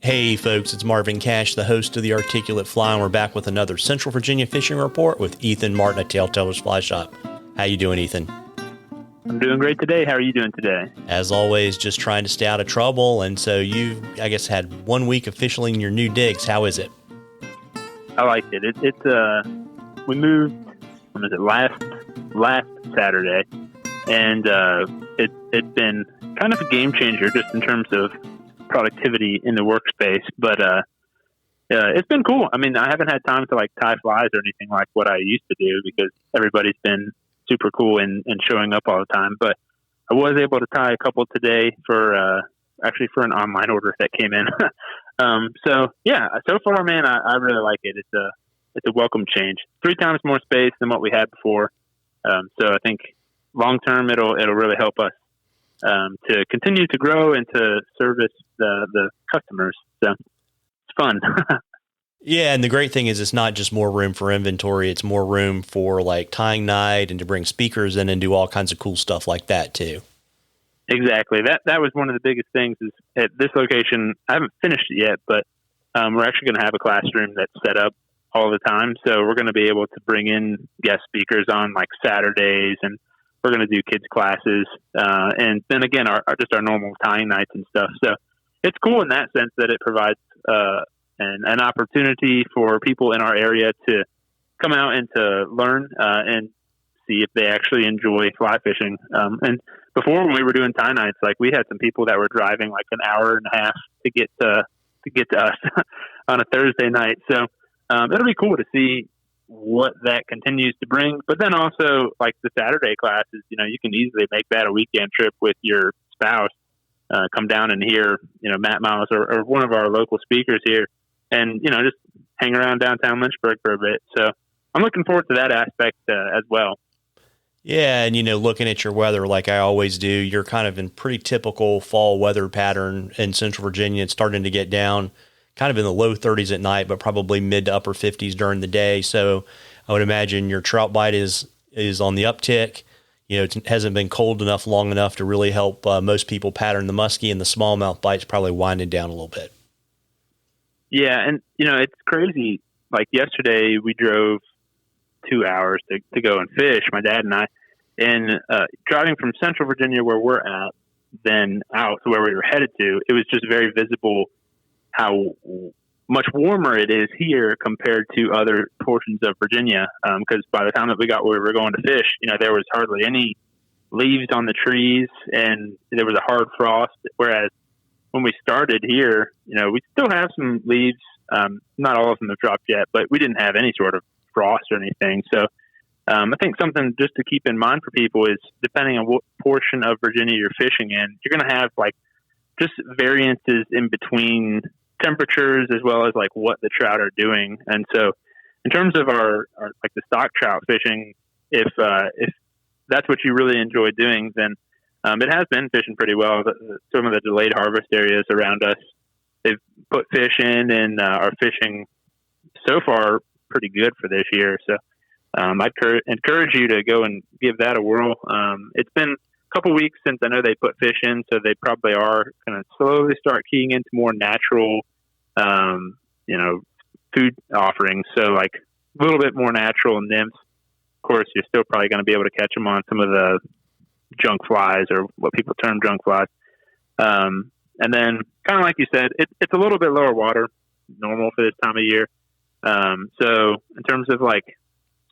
Hey folks, it's Marvin Cash, the host of The Articulate Fly, and we're back with another Central Virginia fishing report with Ethan Martin at TaleTellers Fly Shop. How you doing, Ethan? I'm doing great today. How are you doing today? As always, just trying to stay out of trouble, and so you've, I guess, had 1 week officially in your new digs. How is it? I liked it. We moved, when was it, last Saturday, and it's been kind of a game changer just in terms of productivity in the workspace, but it's been cool. I mean, I haven't had time to like tie flies or anything like what I used to do because everybody's been super cool and showing up all the time, but I was able to tie a couple today for an online order that came in. So yeah, so far, man, I really like it. It's a welcome change. 3 times more space than what we had before. So I think long term it'll really help us to continue to grow and to service the customers. So it's fun. Yeah, and the great thing is it's not just more room for inventory, it's more room for like tying night and to bring speakers in and do all kinds of cool stuff like that too. Exactly. That was one of the biggest things is at this location, I haven't finished it yet, but we're actually going to have a classroom that's set up all the time. So we're going to be able to bring in guest speakers on like Saturdays, and we're going to do kids classes. And then again, our normal tying nights and stuff. So it's cool in that sense that it provides an opportunity for people in our area to come out and to learn and see if they actually enjoy fly fishing. And before, when we were doing tie nights, like we had some people that were driving like an hour and a half to get to us on a Thursday night. So it'll be cool to see what that continues to bring. But then also like the Saturday classes, you can easily make that a weekend trip with your spouse, come down and hear, Matt Miles or one of our local speakers here and, just hang around downtown Lynchburg for a bit. So I'm looking forward to that aspect as well. Yeah, and looking at your weather like I always do, you're kind of in pretty typical fall weather pattern in Central Virginia. It's starting to get down kind of in the low 30s at night, but probably mid to upper 50s during the day. So I would imagine your trout bite is on the uptick. It hasn't been cold enough long enough to really help most people pattern the muskie, and the smallmouth bite's probably winding down a little bit. Yeah, and it's crazy. Like yesterday, we drove 2 hours to go and fish, my dad and I, and driving from Central Virginia where we're at, then out to where we were headed to, it was just very visible how much warmer it is here compared to other portions of Virginia. Because by the time that we got where we were going to fish, there was hardly any leaves on the trees and there was a hard frost. Whereas when we started here, we still have some leaves. Not all of them have dropped yet, but we didn't have any sort of frost or anything. So I think something just to keep in mind for people is depending on what portion of Virginia you're fishing in, you're going to have like just variances in between temperatures as well as like what the trout are doing. And so in terms of our like the stock trout fishing, if that's what you really enjoy doing, then it has been fishing pretty well. Some of the delayed harvest areas around us, they've put fish in and are fishing so far pretty good for this year. So I'd encourage you to go and give that a whirl. It's been a couple weeks since I know they put fish in, so they probably are going to slowly start keying into more natural, food offerings. So like a little bit more natural nymphs. Of course, you're still probably going to be able to catch them on some of the junk flies or what people term junk flies. And then kind of like you said, it's a little bit lower water, normal for this time of year. So in terms of like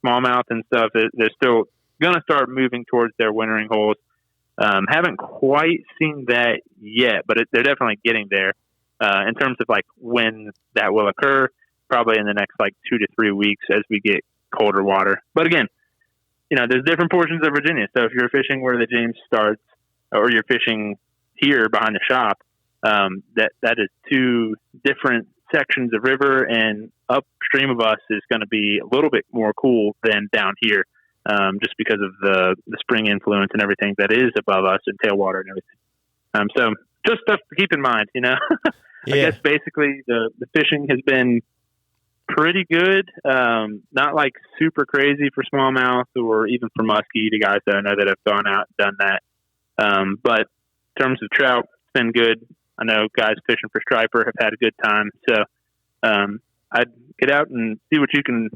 smallmouth and stuff, they're still going to start moving towards their wintering holes. Haven't quite seen that yet, but they're definitely getting there. In terms of like when that will occur, probably in the next like 2 to 3 weeks as we get colder water. But again, there's different portions of Virginia. So if you're fishing where the James starts, or you're fishing here behind the shop, that is 2 different sections of river, and upstream of us is going to be a little bit more cool than down here, just because of the spring influence and everything that is above us and tailwater and everything. So just stuff to keep in mind, Yeah. I guess basically the fishing has been pretty good. Not like super crazy for smallmouth or even for muskie, the guys that I know that have gone out and done that. But in terms of trout, it's been good. I know guys fishing for striper have had a good time. So I'd get out and see what you can,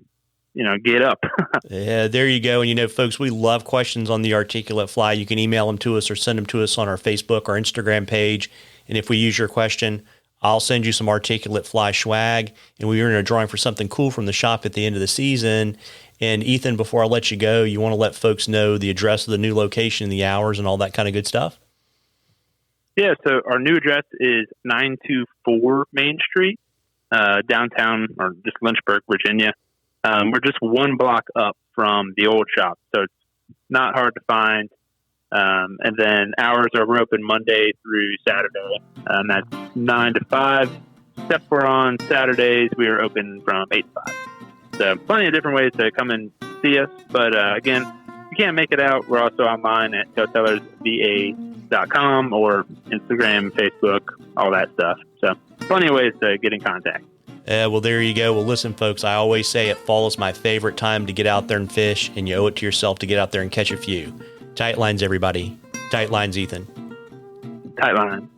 get up. Yeah, there you go. And, folks, we love questions on the articulate fly. You can email them to us or send them to us on our Facebook or Instagram page. And if we use your question, I'll send you some articulate fly swag. And we are in a drawing for something cool from the shop at the end of the season. And Ethan, before I let you go, you want to let folks know the address of the new location, the hours, and all that kind of good stuff? Yeah, so our new address is 924 Main Street, downtown, or just Lynchburg, Virginia. We're just one block up from the old shop, so it's not hard to find. And then hours are open Monday through Saturday. That's 9 to 5, except for on Saturdays, we are open from 8 to 5. So plenty of different ways to come and see us. But again, if you can't make it out, we're also online at TaleTellersVA.com or Instagram, Facebook, all that stuff. So plenty of ways to get in contact. Well, there you go. Well, listen, folks, I always say it fall is my favorite time to get out there and fish, and you owe it to yourself to get out there and catch a few. Tight lines, everybody. Tight lines, Ethan. Tight lines.